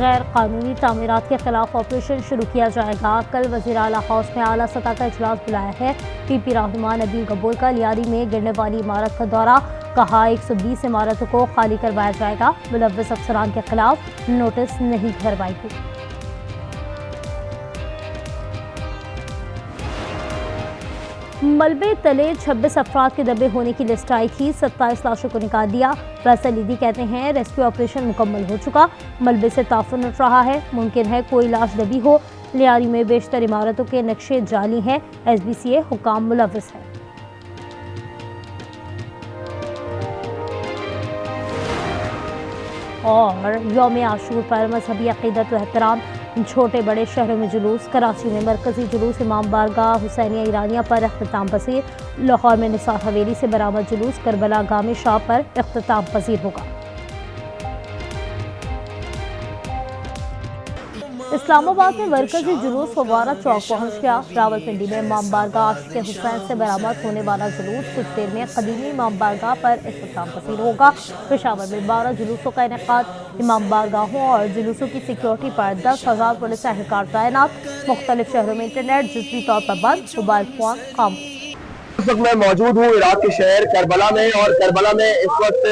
غیر قانونی تعمیرات کے خلاف آپریشن شروع کیا جائے گا۔ کل وزیر اعلیٰ ہاؤس میں اعلیٰ سطح کا اجلاس بلایا ہے۔ پی پی رہنما نبیل گبور کا لیاری میں گرنے والی عمارت کا دورہ، کہا 120 عمارتوں کو خالی کروایا جائے گا، ملوث افسران کے خلاف نوٹس نہیں بھروائی گئی۔ ملبے تلے 26 افراد کے دبے ہونے کی لسٹ آئی تھی، 27 لاشوں کو نکال دیا۔ فیصل لیدی کہتے ہیں ریسکیو آپریشن مکمل ہو چکا، ملبے سے تعفن اٹھ رہا ہے، ممکن ہے کوئی لاش دبی ہو۔ لیاری میں بیشتر عمارتوں کے نقشے جعلی ہیں، ایس بی سی اے حکام ملوث ہیں۔ اور یوم عاشور پر مذہبی عقیدت و احترام، چھوٹے بڑے شہروں میں جلوس۔ کراچی میں مرکزی جلوس امام بارگاہ حسینیہ ایرانیہ پر اختتام پذیر۔ لاہور میں نثار حویلی سے برآمد جلوس کربلا گام شاہ پر اختتام پذیر ہوگا۔ اسلام آباد میں مرکزی جلوس فوارہ چوک پہنچ گیا۔ راولپنڈی میں امام بارگاہ عاشق حسین سے برآمد ہونے والا جلوس کچھ دیر میں قدیمی امام بارگاہ پر اختتام پذیر ہوگا۔ پشاور میں 12 جلوسوں کا انعقاد۔ امام بارگاہوں اور جلوسوں کی سیکیورٹی پر 10,000 پولیس اہلکار تعینات۔ مختلف شہروں میں انٹرنیٹ جزوی طور پر بند، موبائل فون خاموش۔ اس وقت میں موجود ہوں عراق کے شہر کربلا میں، اور کربلا میں اس وقت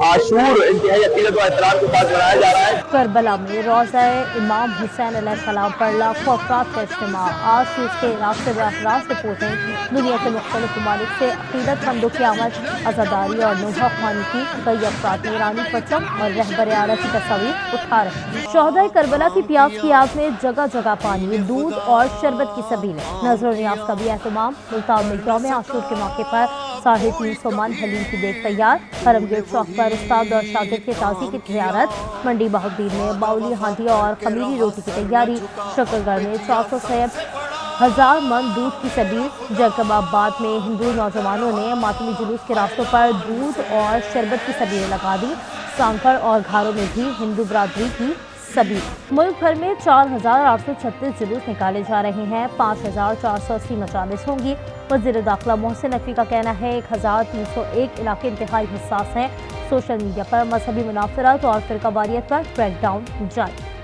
عاشور انتہائی عقیدت و احترام کے ساتھ منایا جا رہا ہے۔ کربلا میں روضہ امام حسین علیہ السلام پر لاکھوں افراد کا اجتماع۔ آج شیوز کے عراق سے براہ راست رپورٹنگ۔ دنیا کے مختلف ممالک سے عقیدت مندوں کی آمد، عزاداری اور نوحہ خوانی کی۔ کئی افراد نے ایرانی پرچم اور رہبر اعلیٰ کی تصاویر اٹھا رہے ہیں۔ شہدائے کربلا کی پیاس کی آگ میں جگہ جگہ پانی، دودھ اور شربت کی سبیلیں۔ نذر و نیاز کا بھی اہتمام۔ ملتان میں یوم عاشور کے موقع پر 350 من حلیم کی دیگ تیار۔ حرم گیٹ چوک پر استاد اور شاگرد کے تازی کی زیارت۔ منڈی بہاؤالدین میں باؤلی ہانڈی اور خمیری روٹی کی تیاری۔ شکر گڑھ میں 400 سے 1000 من دودھ کی سبیل۔ جیکب آباد میں ہندو نوجوانوں نے ماتمی جلوس کے راستوں پر دودھ اور شربت کی سبیلیں لگا دی۔ سانکڑ اور گھاروں میں بھی ہندو برادری کی سبیل۔ ملک بھر میں 4836 جلوس نکالے جا رہے ہیں، 5480 مجالس ہوں گی۔ وزیر داخلہ محسن نقوی کا کہنا ہے 1301 علاقے انتہائی حساس ہیں۔ سوشل میڈیا پر مذہبی منافرت اور فرقہ واریت پر کریک ڈاؤن جاری۔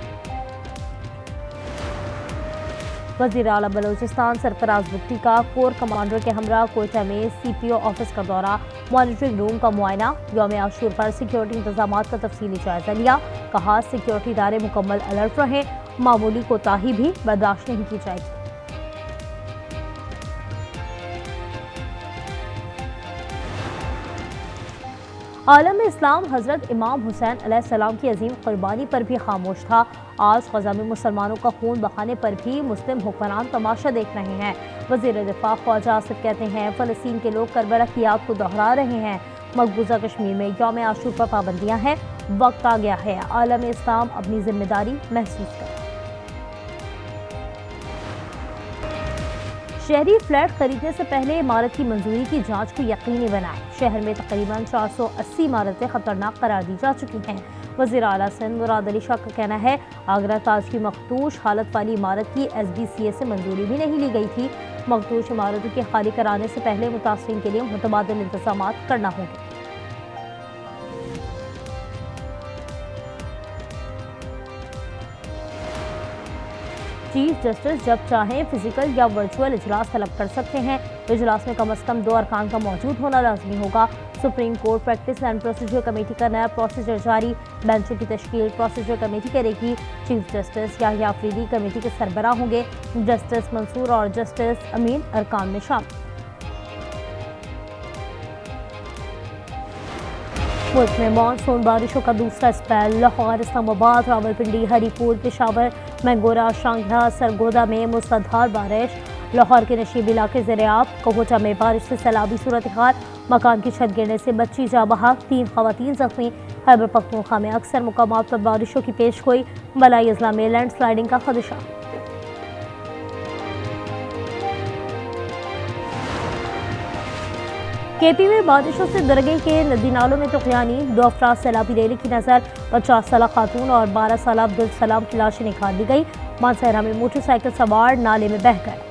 وزیر اعلیٰ بلوچستان سرفراز بگٹی کا کور کمانڈر کے ہمراہ کوئٹہ میں سی پی او آفس کا دورہ، مانیٹرنگ روم کا معائنہ۔ یوم عاشور پر سیکیورٹی انتظامات کا تفصیلی جائزہ لیا، کہا سیکیورٹی ادارے مکمل الرٹ رہیں، معمولی کوتاہی بھی برداشت نہیں کی جائے گی۔ عالم اسلام حضرت امام حسین علیہ السلام کی عظیم قربانی پر بھی خاموش تھا۔ آج غزہ میں مسلمانوں کا خون بہانے پر بھی مسلم حکمران تماشا دیکھ رہے ہیں۔ وزیر دفاع خواجہ آصف کہتے ہیں فلسطین کے لوگ کربلا کی یاد کو دہرا رہے ہیں۔ مقبوضہ کشمیر میں یوم عاشور پر پابندیاں ہیں، وقت آ گیا ہے عالم اسلام اپنی ذمہ داری محسوس کرے۔ شہری فلیٹ خریدنے سے پہلے عمارت کی منظوری کی جانچ کو یقینی بنائیں۔ شہر میں تقریباً 480 عمارتیں خطرناک قرار دی جا چکی ہیں۔ وزیر اعلیٰ سندھ مراد علی شاہ کا کہنا ہے آگرہ تاج کی مخدوش حالت والی عمارت کی ایس بی سی اے سے منظوری بھی نہیں لی گئی تھی۔ مخدوش عمارتوں کے خالی کرانے سے پہلے متاثرین کے لیے متبادل انتظامات کرنا ہوں گے۔ چیف جسٹس جب چاہیں فزیکل یا ورچوئل اجلاس طلب کر سکتے ہیں۔ اجلاس میں کم از کم 2 ارکان کا موجود ہونا لازمی ہوگا۔ Supreme court practice and procedure committee کا نیا پروسیجر جاری، بینچوں کی تشکیل پروسیجر کمیٹی کرے گی۔ چیف جسٹس یحییٰ آفریدی کمیٹی کے سربراہ ہوں گے، جسٹس منصور اور جسٹس امین ارکان میں شامل۔ ملک میں مانسون بارشوں کا دوسرا اسپیل، لاہور، اسلام آباد، راولپنڈی، ہری پور، پشاور، مینگورہ، شانگھیا، سرگودا میں موسلادھار بارش۔ لاہور کے نشیب علاقے زیر آب، کوہٹہ میں بارش سے سیلابی صورتحال، مکان کی چھت گرنے سے بچی جاں بحق، 3 خواتین زخمی۔ خیبر پختونخوا میں اکثر مقامات پر بارشوں کی پیش گوئی، ملائی اضلاع میں لینڈ سلائیڈنگ کا خدشہ۔ کے پی میں بارشوں سے درگئی کے ندی نالوں میں طغیانی، 2 افراد سیلابی ریلے کی نظر، 50 سالہ خاتون اور 12 سالہ عبدالسلام کی لاشیں نکال لی گئی۔ مانسہرہ میں موٹر سائیکل سوار نالے میں بہہ گئے۔